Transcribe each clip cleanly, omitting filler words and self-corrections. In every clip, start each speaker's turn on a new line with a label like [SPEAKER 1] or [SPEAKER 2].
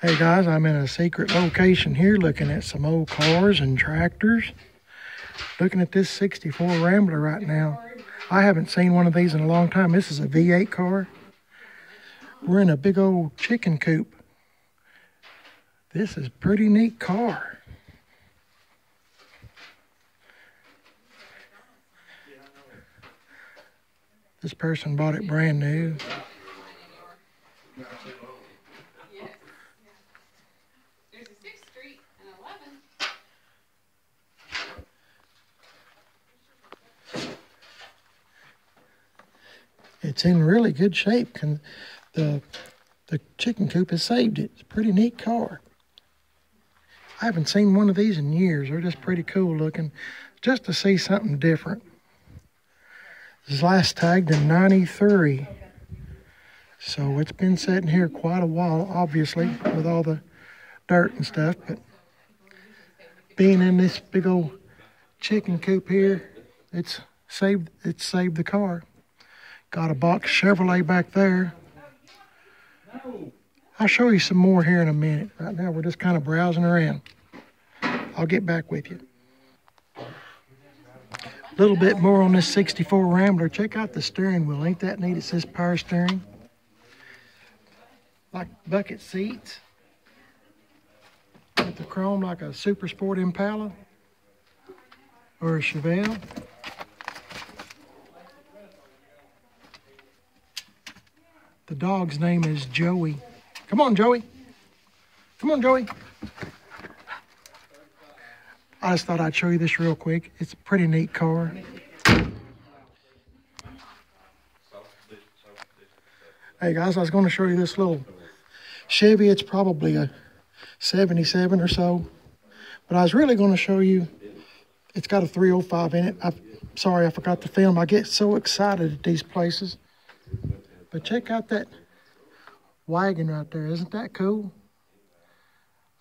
[SPEAKER 1] Hey guys, I'm in a secret location here looking at some old cars and tractors. Looking at this 64 Rambler right now. I haven't seen one of these in a long time. This is a V8 car. We're in a big old chicken coop. This is a pretty neat car. This person bought it brand new. It's in really good shape. The chicken coop has saved it. It's a pretty neat car. I haven't seen one of these in years. They're just pretty cool looking. Just to see something different. This is last tagged in '93. So it's been sitting here quite a while, obviously, with all the dirt and stuff. But being in this big old chicken coop here, it's saved the car. Got a box Chevrolet back there. I'll show you some more here in a minute. Right now we're just kind of browsing around. I'll get back with you. A little bit more on this 64 Rambler. Check out the steering wheel. Ain't that neat? It says power steering. Like bucket seats. With the chrome like a Super Sport Impala or a Chevelle. The dog's name is Joey. Come on, Joey. Come on, Joey. I just thought I'd show you this real quick. It's a pretty neat car. Hey guys, I was going to show you this little Chevy. It's probably a 77 or so. But I was really going to show you, it's got a 305 in it. I'm sorry I forgot to film. I get so excited at these places. But check out that wagon right there. Isn't that cool?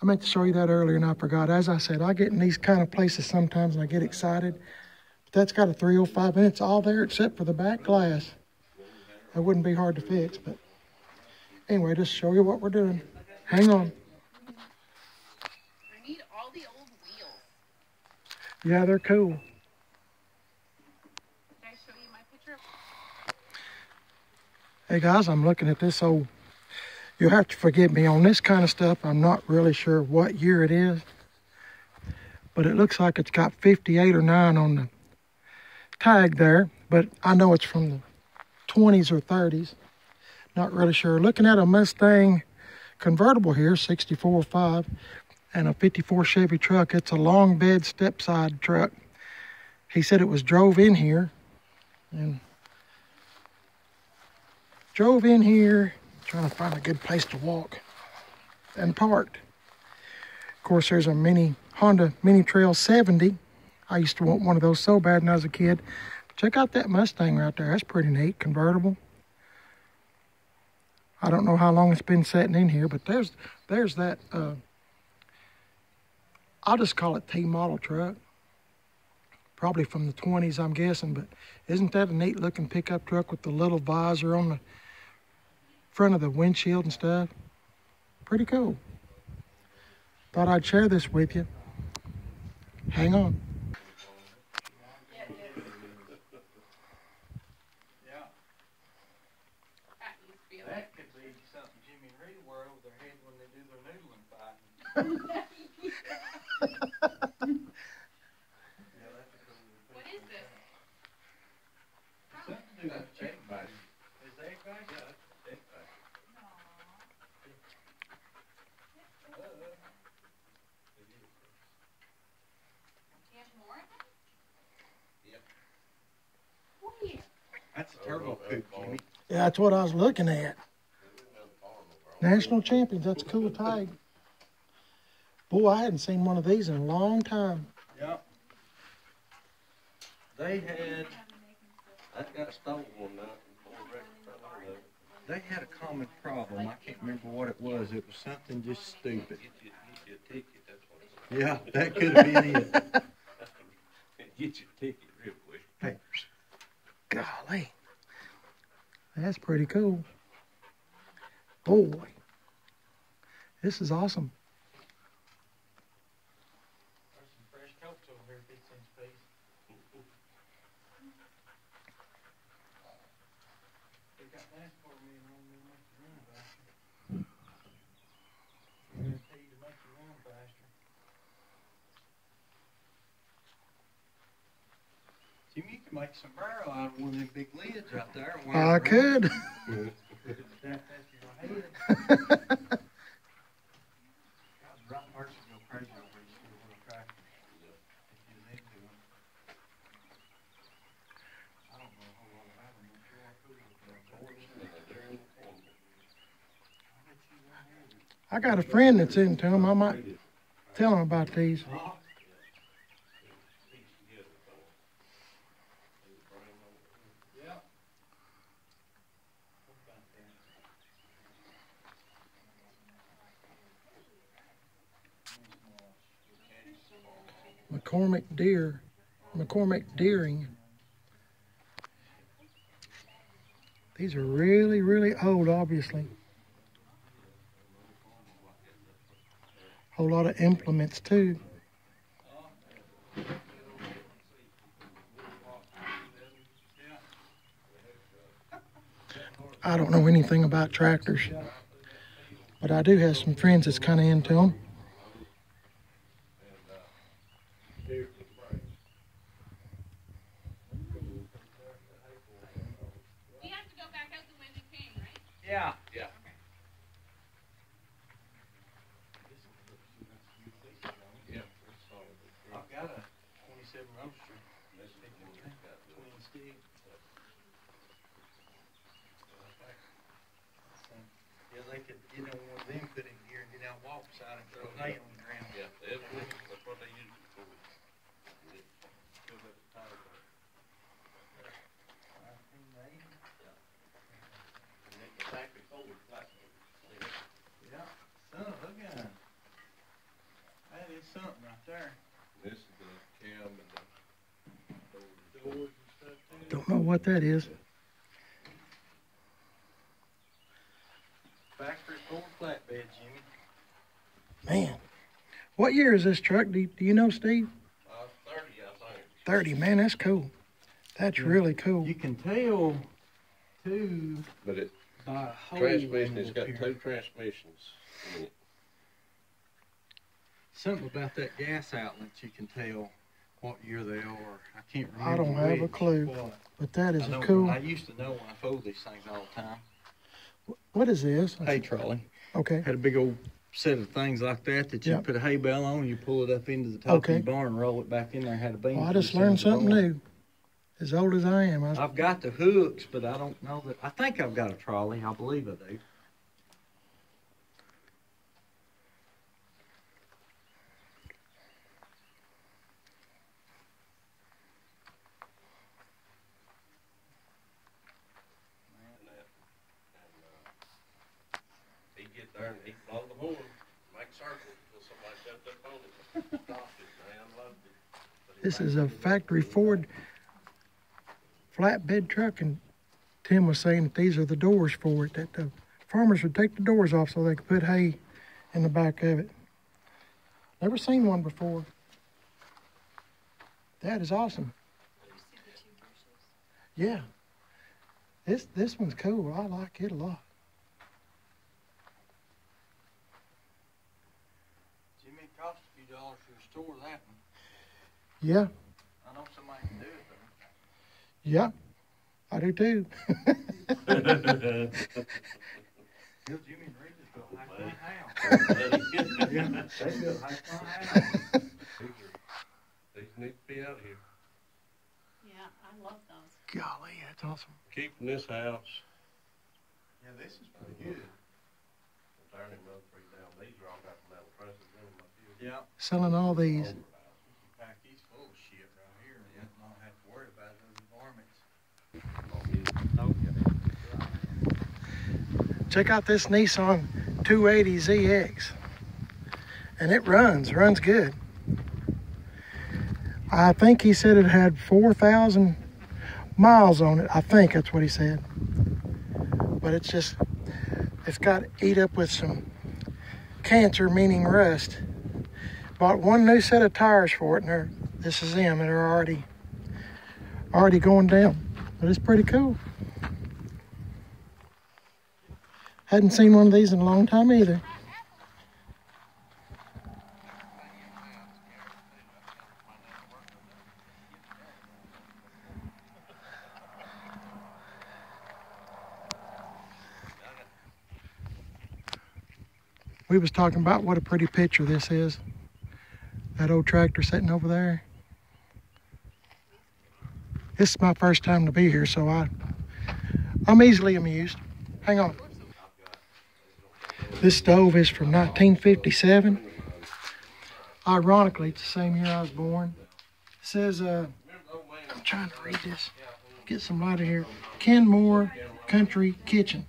[SPEAKER 1] I meant to show you that earlier and I forgot. As I said, I get in these kind of places sometimes and I get excited. But that's got a 305 in it. It's all there except for the back glass. That wouldn't be hard to fix. But anyway, just show you what we're doing. Hang on.
[SPEAKER 2] I need all the old wheels.
[SPEAKER 1] Yeah, they're cool.
[SPEAKER 2] Can I show you my picture?
[SPEAKER 1] Hey guys, I'm looking at this old, you'll have to forgive me on this kind of stuff. I'm not really sure what year it is, but it looks like it's got 58 or 9 on the tag there, but I know it's from the 20s or 30s. Not really sure. Looking at a Mustang convertible here, 64.5, and a 54 Chevy truck. It's a long bed step side truck. He said it was drove in here and trying to find a good place to walk and parked. Of course, there's a Honda Mini Trail 70. I used to want one of those so bad when I was a kid. Check out that Mustang right there. That's pretty neat, convertible. I don't know how long it's been sitting in here, but there's that, I'll just call it T-model truck. Probably from the 20s, I'm guessing, but isn't that a neat looking pickup truck with the little visor on the front of the windshield and stuff? Pretty cool. Thought I'd share this with you. Hang on.
[SPEAKER 3] That could be something Jimmy and Rita wear over their head when they do their noodling fighting.
[SPEAKER 2] What is this?
[SPEAKER 3] Something to do with egg bite. Is that egg bite? Yeah, that's egg bite.
[SPEAKER 2] You have more of them?
[SPEAKER 3] Yep.
[SPEAKER 2] Where?
[SPEAKER 3] That's a turbo coop, Jimmy.
[SPEAKER 1] Yeah, that's what I was looking at. National Champions, that's a cool tag. Boy, I hadn't seen one of these in a long time.
[SPEAKER 3] Yep. They had, that got stolen one night. They had a common problem. I can't remember what it was. It was something just stupid.
[SPEAKER 4] Get you a ticket, that's what it
[SPEAKER 3] Yeah, that could have been it.
[SPEAKER 4] Get your ticket real quick.
[SPEAKER 1] Hey, golly. That's pretty cool. Boy. This is awesome.
[SPEAKER 3] There's some fresh coats over here, 15 piece. They got NASCAR men on there make you run faster. Guaranteed to make you run faster. Jimmy, you can make some barrel out of one of them big lids out there.
[SPEAKER 1] I could.
[SPEAKER 3] That's your head. Right person go crazy over these little tractors. If you need to. I don't know a whole lot about them. I'm sure I could.
[SPEAKER 1] I got a friend that's into them. I might tell him about these.
[SPEAKER 3] Yeah.
[SPEAKER 1] McCormick Deering. These are really, really old, obviously. Whole lot of implements too. I don't know anything about tractors, but I do have some friends that's kind of into them.
[SPEAKER 2] You have to go back out the way we came, right?
[SPEAKER 3] Yeah.
[SPEAKER 4] Yeah.
[SPEAKER 3] I've got a 27 Roadster. Twin stick. Yeah, they could get on one of them, put in gear and get out, walk beside and throw a nail on the ground.
[SPEAKER 4] Yeah, that's what they use it for. Fill up the tire back.
[SPEAKER 3] 1980.
[SPEAKER 4] And they can factory forward flat.
[SPEAKER 3] Yeah, son of a gun. That is something right there.
[SPEAKER 4] This is the cam and the doors and stuff too.
[SPEAKER 1] Don't know what that is.
[SPEAKER 3] Factory Ford flatbed, Jimmy.
[SPEAKER 1] Man, what year is this truck? Do you know, Steve?
[SPEAKER 4] 30, I think.
[SPEAKER 1] 30. Man, that's cool. That's really cool.
[SPEAKER 3] You can tell, too,
[SPEAKER 4] But it,
[SPEAKER 3] by a hole
[SPEAKER 4] transmission,
[SPEAKER 3] in
[SPEAKER 4] it's
[SPEAKER 3] it
[SPEAKER 4] got
[SPEAKER 3] up here.
[SPEAKER 4] 2 transmissions in it.
[SPEAKER 3] Something about that gas outlet, you can tell what year they are. I can't remember.
[SPEAKER 1] I don't have a
[SPEAKER 3] which,
[SPEAKER 1] clue.
[SPEAKER 3] what.
[SPEAKER 1] But that is
[SPEAKER 3] I know,
[SPEAKER 1] cool.
[SPEAKER 3] I used to know when I fold these things all the time.
[SPEAKER 1] What is this?
[SPEAKER 3] Hay trolley.
[SPEAKER 1] Okay.
[SPEAKER 3] Had a big old set of things like that you
[SPEAKER 1] Yep.
[SPEAKER 3] put a hay bale on, you pull it up into the top
[SPEAKER 1] Okay.
[SPEAKER 3] of the barn and roll it back in there. Had a beam.
[SPEAKER 1] Well, I
[SPEAKER 3] to
[SPEAKER 1] just
[SPEAKER 3] the
[SPEAKER 1] learned
[SPEAKER 3] center of the
[SPEAKER 1] something
[SPEAKER 3] barn.
[SPEAKER 1] new. As old as I am.
[SPEAKER 3] I've got the hooks, but I don't know that. I think I've got a trolley. I believe I do.
[SPEAKER 4] He'd get there and he'd blow the horn, make circles until somebody jumped up on it. Stopped it, and they unloaded it. But he
[SPEAKER 1] This
[SPEAKER 4] made
[SPEAKER 1] is a factory Ford flatbed truck, and Tim was saying that these are the doors for it, that the farmers would take the doors off so they could put hay in the back of it. Never seen one before. That is awesome. Yeah. This one's cool. I like it a lot.
[SPEAKER 3] Jimmy, it cost a few dollars to restore that one.
[SPEAKER 1] Yeah.
[SPEAKER 3] I know somebody can do it though.
[SPEAKER 1] Yeah. I do too.
[SPEAKER 3] Bill, Jimmy and Rita's built a high house. Yeah, they built a high house.
[SPEAKER 4] These need to be out here.
[SPEAKER 2] Yeah, I love those.
[SPEAKER 1] Golly, that's awesome.
[SPEAKER 4] Keeping this house.
[SPEAKER 3] Yeah, this is pretty good.
[SPEAKER 4] Turning those 3 down. These are all got metal presses in them.
[SPEAKER 3] Yeah.
[SPEAKER 1] Selling all these.
[SPEAKER 3] Pack these full of shit right here and not have to worry about those varmints.
[SPEAKER 1] Check out this Nissan 280ZX. And it runs good. I think he said it had 4,000 miles on it. I think that's what he said. But it's got eat up with some cancer, meaning rust. Bought one new set of tires for it, and this is them, and they're already going down. But it's pretty cool. Hadn't seen one of these in a long time either. We was talking about what a pretty picture this is. That old tractor sitting over there. This is my first time to be here, so I'm easily amused. Hang on. This stove is from 1957. Ironically, it's the same year I was born. It says, I'm trying to read this. Get some light in here. Kenmore Country Kitchen.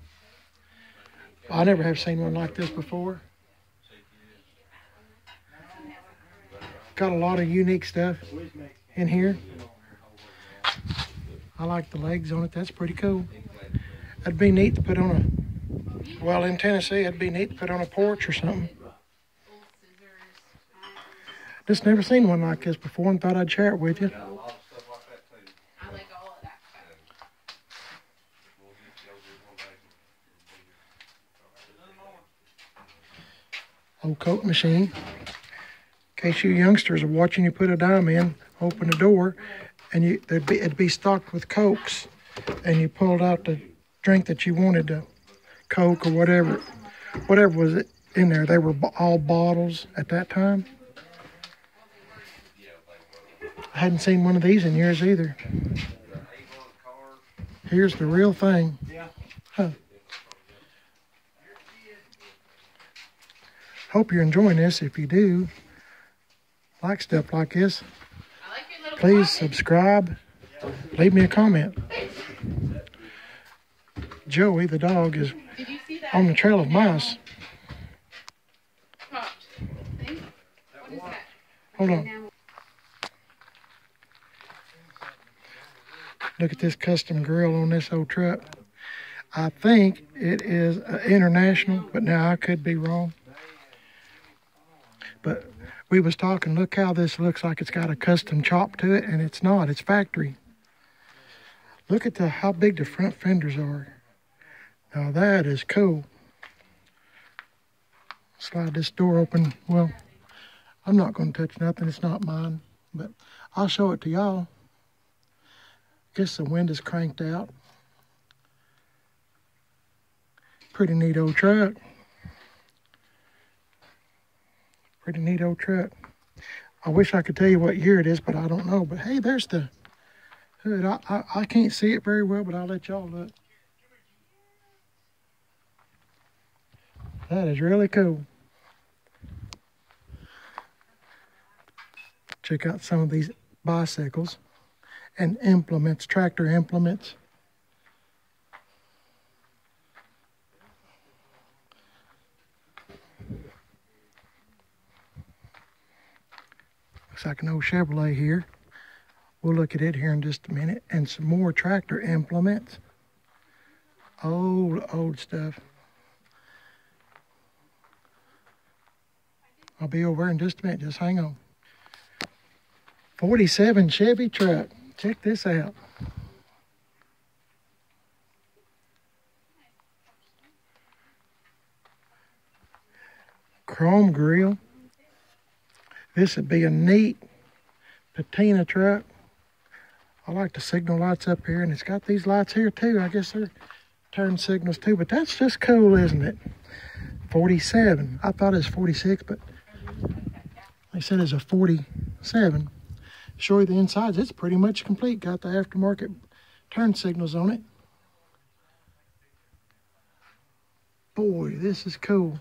[SPEAKER 1] I never have seen one like this before. Got a lot of unique stuff in here. I like the legs on it. That's pretty cool. That'd be neat to put on well, in Tennessee, it'd be neat to put on a porch or something. Just never seen one like this before and thought I'd share it with you. Old Coke machine. In case you youngsters are watching you put a dime in, open the door, and it'd be stocked with Cokes, and you pulled out the drink that you wanted, to Coke or whatever was in there. They were all bottles at that time. I hadn't seen one of these in years either. Here's the real thing. Huh. Hope you're enjoying this. If you do like stuff like this, please subscribe. Leave me a comment. Joey, the dog, is on the trail of mice. Hold on. Look at this custom grill on this old truck. I think it is international, but now I could be wrong. But we was talking, look how this looks like it's got a custom chop to it, and it's not. It's factory. Look at how big the front fenders are. Now that is cool. Slide this door open. Well, I'm not going to touch nothing. It's not mine, but I'll show it to y'all. Guess the wind is cranked out. Pretty neat old truck. Pretty neat old truck. I wish I could tell you what year it is, but I don't know. But hey, there's the hood. I can't see it very well, but I'll let y'all look. That is really cool. Check out some of these bicycles and implements, tractor implements. Looks like an old Chevrolet here. We'll look at it here in just a minute. And some more tractor implements. Old stuff. I'll be over in just a minute. Just hang on. 47 Chevy truck. Check this out. Chrome grill. This would be a neat patina truck. I like the signal lights up here, and it's got these lights here too. I guess they're turn signals too, but that's just cool, isn't it? 47. I thought it was 46, but they said it's a 47. Show you the insides. It's pretty much complete. Got the aftermarket turn signals on it. Boy, this is cool.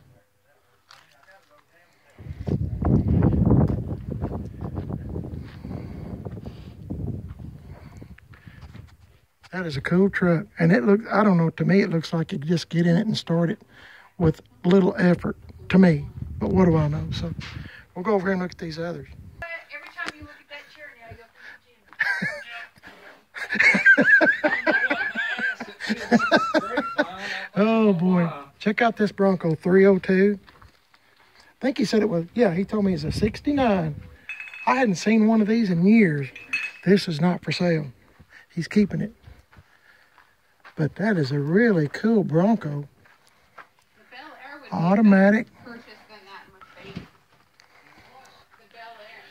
[SPEAKER 1] That is a cool truck. And it looks, I don't know, to me it looks like you just get in it and start it with little effort, to me. But what do I know? So we'll go over here and look at these others.
[SPEAKER 2] Every time you look at that chair, now you go to the gym.
[SPEAKER 1] Oh boy. Check out this Bronco 302. think he said it was, yeah, he told me it's a 69. I hadn't seen one of these in years. This is not for sale. He's keeping it. But that is a really cool Bronco.
[SPEAKER 2] The Bel Air would
[SPEAKER 1] Automatic.
[SPEAKER 2] be a better purchase than that Mercedes. The Bel Air.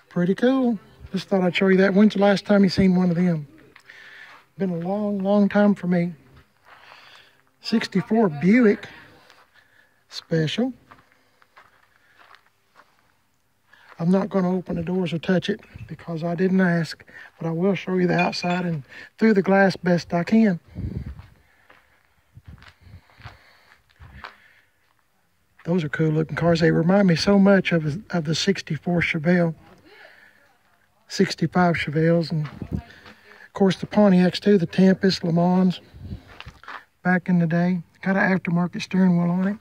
[SPEAKER 1] Pretty cool. Just thought I'd show you that. When's the last time you seen one of them? Been a long, long time for me. 64 Buick Special. I'm not going to open the doors or touch it because I didn't ask, but I will show you the outside and through the glass best I can. Those are cool looking cars. They remind me so much of the 64 Chevelle, 65 Chevelles, and of course the Pontiacs too, the Tempest, Le Mans, back in the day. Got an aftermarket steering wheel on it.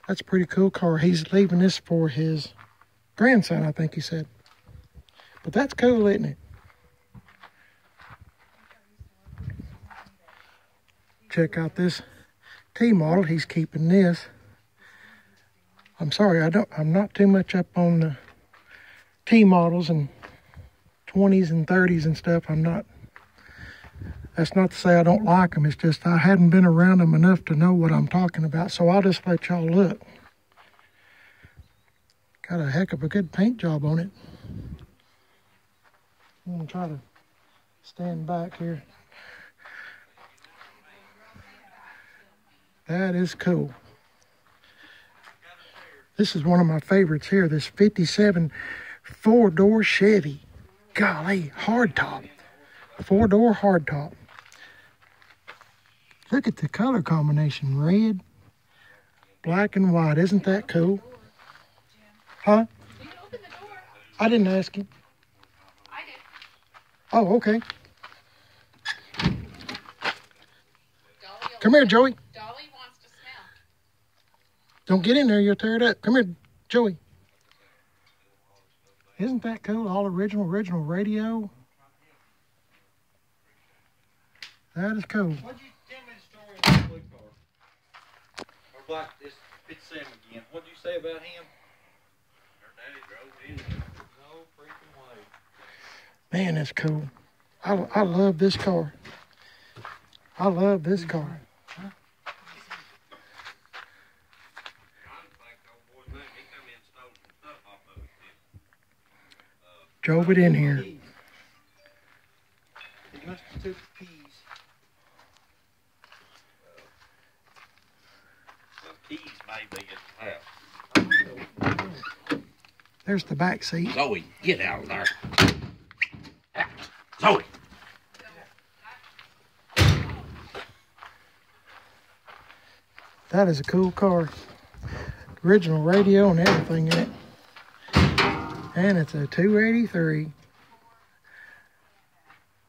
[SPEAKER 1] That's a pretty cool car. He's leaving this for his grandson, I think he said. But that's cool, isn't it? Check out this T model. He's keeping this. I'm sorry, I'm not too much up on the T models and 20s and 30s and stuff. I'm not. That's not to say I don't like them. It's just I hadn't been around them enough to know what I'm talking about. So I'll just let y'all look. Got a heck of a good paint job on it. I'm going to try to stand back here. That is cool. This is one of my favorites here. This 57 four-door Chevy. Golly, hardtop. Four-door hardtop. Look at the color combination. Red, black, and white. Isn't that cool? Huh?
[SPEAKER 2] Will you open the door?
[SPEAKER 1] I didn't ask him.
[SPEAKER 2] I did.
[SPEAKER 1] Oh, okay.
[SPEAKER 2] Dolly
[SPEAKER 1] Come here, Joey.
[SPEAKER 2] Dolly wants to smell.
[SPEAKER 1] Don't get in there. You'll tear it up. Come here, Joey. Isn't that cool? All original radio. That is cool.
[SPEAKER 3] What'd you tell me the story of that blue car? Or black, this 57 again. What'd you say about him?
[SPEAKER 4] Her daddy drove in.
[SPEAKER 3] No freaking way.
[SPEAKER 1] Man, that's cool. I love this car. I love this car. Drove it in here.
[SPEAKER 3] He must have took the keys.
[SPEAKER 4] The keys may be at the house.
[SPEAKER 1] There's the back seat.
[SPEAKER 4] Zoe, get out of there. Out. Zoe.
[SPEAKER 1] That is a cool car. Original radio and everything in it. And it's a 283.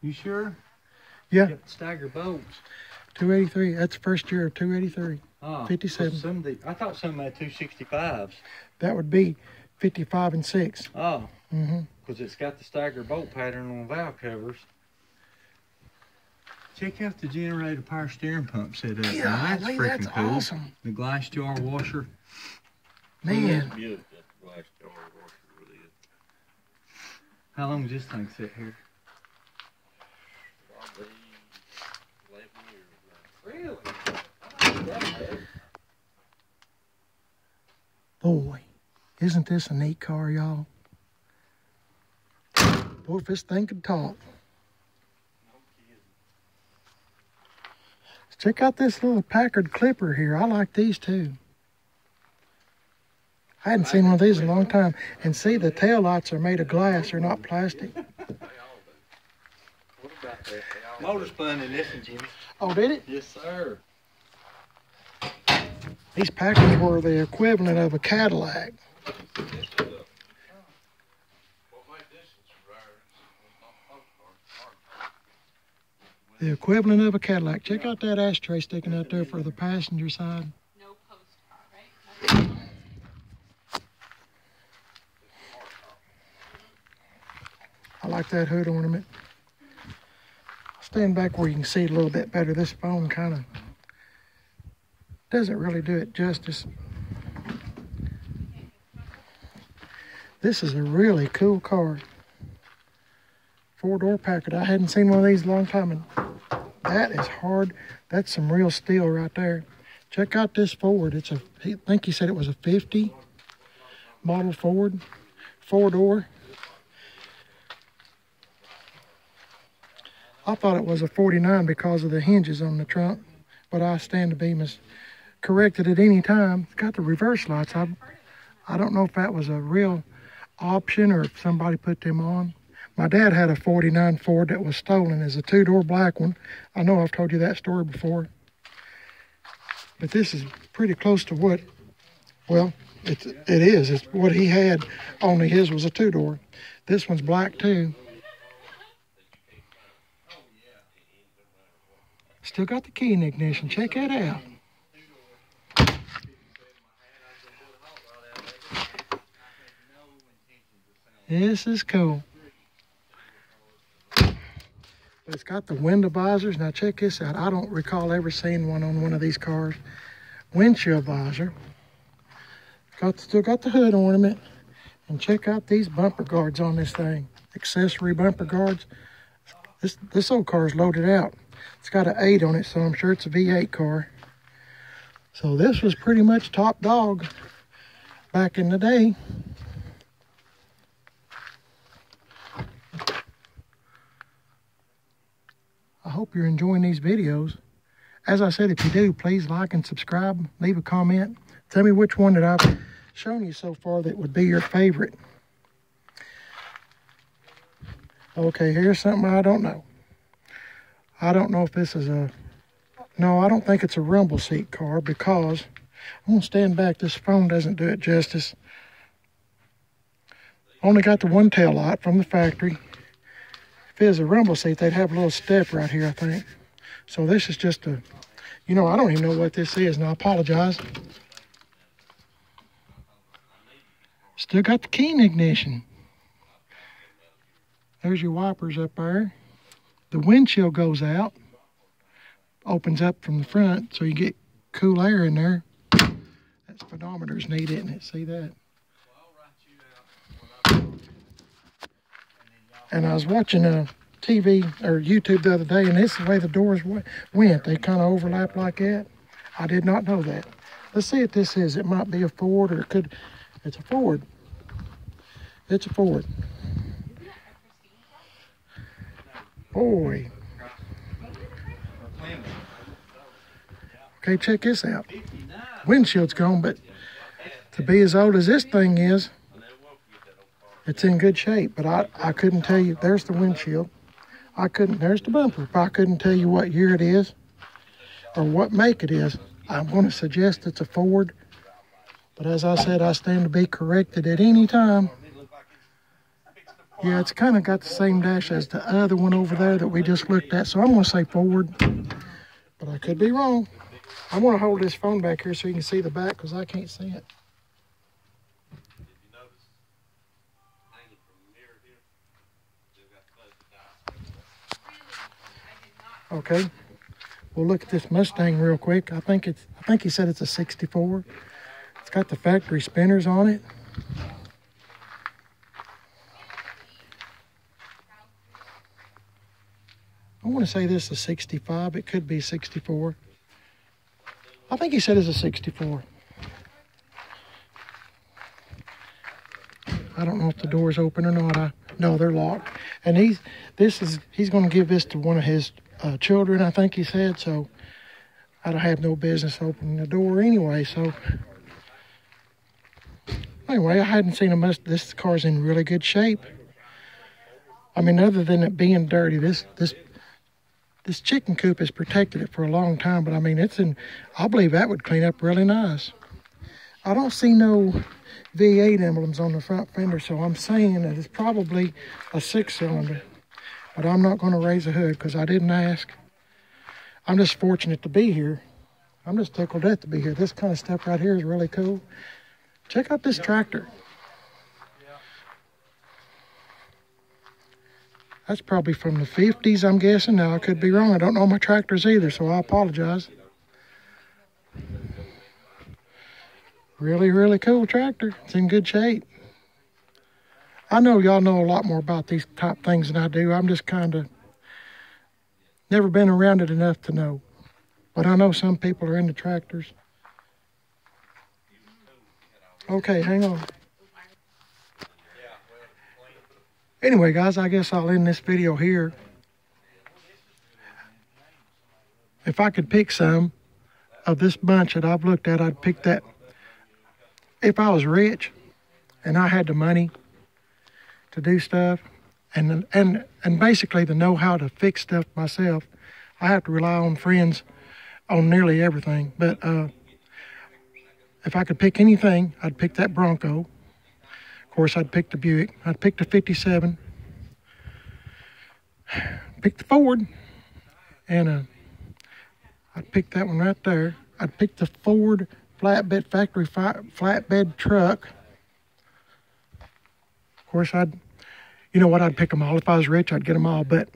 [SPEAKER 3] You sure?
[SPEAKER 1] Yeah,
[SPEAKER 3] Got stagger bolts.
[SPEAKER 1] 283. That's the first year of 283.
[SPEAKER 3] Oh,
[SPEAKER 1] 57.
[SPEAKER 3] Some of the, I thought some had 265s.
[SPEAKER 1] That would be 55 and 6.
[SPEAKER 3] Oh.
[SPEAKER 1] Mm-hmm.
[SPEAKER 3] Because it's got the stagger bolt pattern on the valve covers. Check out the generator power steering pump set up.
[SPEAKER 1] Yeah,
[SPEAKER 3] Now, that's freaking
[SPEAKER 1] that's
[SPEAKER 3] cool.
[SPEAKER 1] awesome.
[SPEAKER 3] The glass jar washer.
[SPEAKER 1] Man,
[SPEAKER 4] Good, that glass jar washer really is.
[SPEAKER 3] How long does this thing sit here?
[SPEAKER 4] Probably 11 years now.
[SPEAKER 3] Really?
[SPEAKER 1] boy, isn't this a neat car, y'all? Boy, if this thing could talk. Check out this little Packard clipper here. I like these too. I hadn't seen one of these in a long time. And see, the tail lights are made of glass. They're not plastic.
[SPEAKER 3] What about that? Motor spun in this one, Jimmy.
[SPEAKER 1] Oh, did it?
[SPEAKER 3] Yes, sir.
[SPEAKER 1] These Packards were the equivalent of a Cadillac. The equivalent of a Cadillac. Check out that ashtray sticking out there for the passenger side.
[SPEAKER 2] No post car, right?
[SPEAKER 1] I like that hood ornament. Stand back where you can see it a little bit better. This phone kind of doesn't really do it justice. This is a really cool car. 4-door Packard. I hadn't seen one of these in a long time, and that is hard. That's some real steel right there. Check out this Ford. I think he said it was a 50 model Ford, 4-door. I thought it was a 49 because of the hinges on the trunk, but I stand to be corrected at any time. It's got the reverse lights. I don't know if that was a real option or if somebody put them on. My dad had a 49 Ford that was stolen as a 2-door black one. I know I've told you that story before. But this is pretty close to what, well, it is. It's what he had, only his was a 2-door. This one's black too. Still got the key in the ignition. Check that out. This is cool. But it's got the window visors. Now check this out. I don't recall ever seeing one on one of these cars. Windshield visor. Still got the hood ornament. And check out these bumper guards on this thing. Accessory bumper guards. This old car is loaded out. It's got an 8 on it, so I'm sure it's a V8 car. So this was pretty much top dog back in the day. I hope you're enjoying these videos. As I said, if you do, please like and subscribe. Leave a comment. Tell me which one that I've shown you so far that would be your favorite. Okay, here's something I don't know. I don't know if this is no, I don't think it's a rumble seat car because I'm going to stand back. This phone doesn't do it justice. Only got the one tail light from the factory. If it was a rumble seat, they'd have a little step right here, I think. So this is just I don't even know what this is, and I apologize. Still got the key in the ignition. There's your wipers up there. The windshield goes out, opens up from the front, so you get cool air in there. That speedometer's neat, isn't it? See that? And I was watching a TV or YouTube the other day, and this is the way the doors went. They kind of overlap like that. I did not know that. Let's see what this is. It might be a Ford, or it's a Ford. It's a Ford. Boy. Okay, check this out. Windshield's gone, but to be as old as this thing is, it's in good shape. But I couldn't tell you. There's the windshield. There's the bumper. If I couldn't tell you what year it is or what make it is, I'm going to suggest it's a Ford. But as I said, I stand to be corrected at any time. Yeah, it's kind of got the same dash as the other one over there that we just looked at. So I'm going to say Ford, but I could be wrong. I'm going to hold this phone back here so you can see the back because I can't see it. Okay, we'll look at this Mustang real quick. I think he said it's a 64. It's got the factory spinners on it. I want to say this is a 65. It could be 64. I think he said it's a 64. I don't know if the door's open or not. No, they're locked. And he's going to give this to one of his children, I think he said. So I don't have no business opening the door anyway. So anyway, I hadn't seen this car's in really good shape. I mean, other than it being dirty, this chicken coop has protected it for a long time, but I mean, I believe that would clean up really nice. I don't see no V8 emblems on the front fender, so I'm saying that it's probably a 6-cylinder, but I'm not going to raise the hood because I didn't ask. I'm just fortunate to be here. I'm just tickled to be here. This kind of stuff right here is really cool. Check out this tractor. That's probably from the 50s, I'm guessing. Now, I could be wrong. I don't know my tractors either, so I apologize. Really, really cool tractor. It's in good shape. I know y'all know a lot more about these type things than I do. I'm just kind of never been around it enough to know. But I know some people are into tractors. Okay, hang on. Anyway, guys, I guess I'll end this video here. If I could pick some of this bunch that I've looked at, I'd pick that. If I was rich and I had the money to do stuff and basically to know how to fix stuff myself, I have to rely on friends on nearly everything. But if I could pick anything, I'd pick that Bronco. Of course, I'd pick the Buick. I'd pick the 57. Pick the Ford. And I'd pick that one right there. I'd pick the Ford flatbed factory flatbed truck. Of course, you know what, I'd pick them all. If I was rich, I'd get them all. But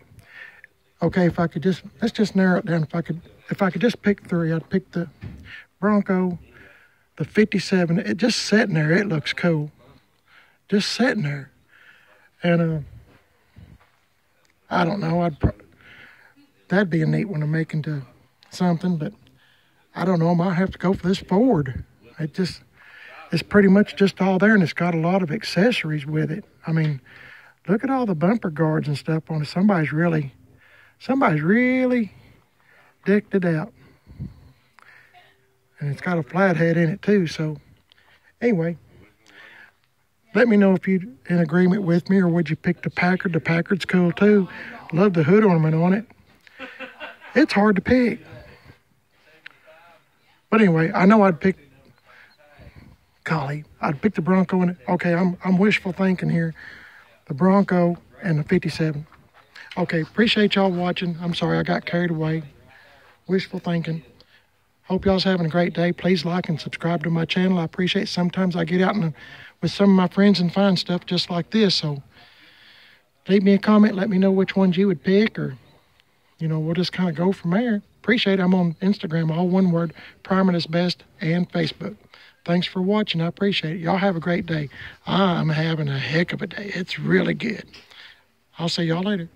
[SPEAKER 1] okay, if I could just, let's just narrow it down. If I could just pick three, I'd pick the Bronco, the 57. It just sitting there, it looks cool. Just sitting there. And I don't know, that'd be a neat one to make into something, but I don't know, I might have to go for this Ford. It's pretty much just all there, and it's got a lot of accessories with it. I mean, look at all the bumper guards and stuff on it. Somebody's really decked it out. And it's got a flathead in it too, so anyway. Let me know if you're in agreement with me, or would you pick the Packard? The Packard's cool too. Love the hood ornament on it. It's hard to pick. But anyway, I know I'd pick, golly, I'd pick the Bronco in it. Okay, I'm wishful thinking here. The Bronco and the 57. Okay, appreciate y'all watching. I'm sorry I got carried away. Wishful thinking. Hope y'all's having a great day. Please like and subscribe to my channel. I appreciate it. Sometimes I get out with some of my friends and find stuff just like this. So leave me a comment. Let me know which ones you would pick, or, you know, we'll just kind of go from there. Appreciate it. I'm on Instagram, all one word, Primer is Best, and Facebook. Thanks for watching. I appreciate it. Y'all have a great day. I'm having a heck of a day. It's really good. I'll see y'all later.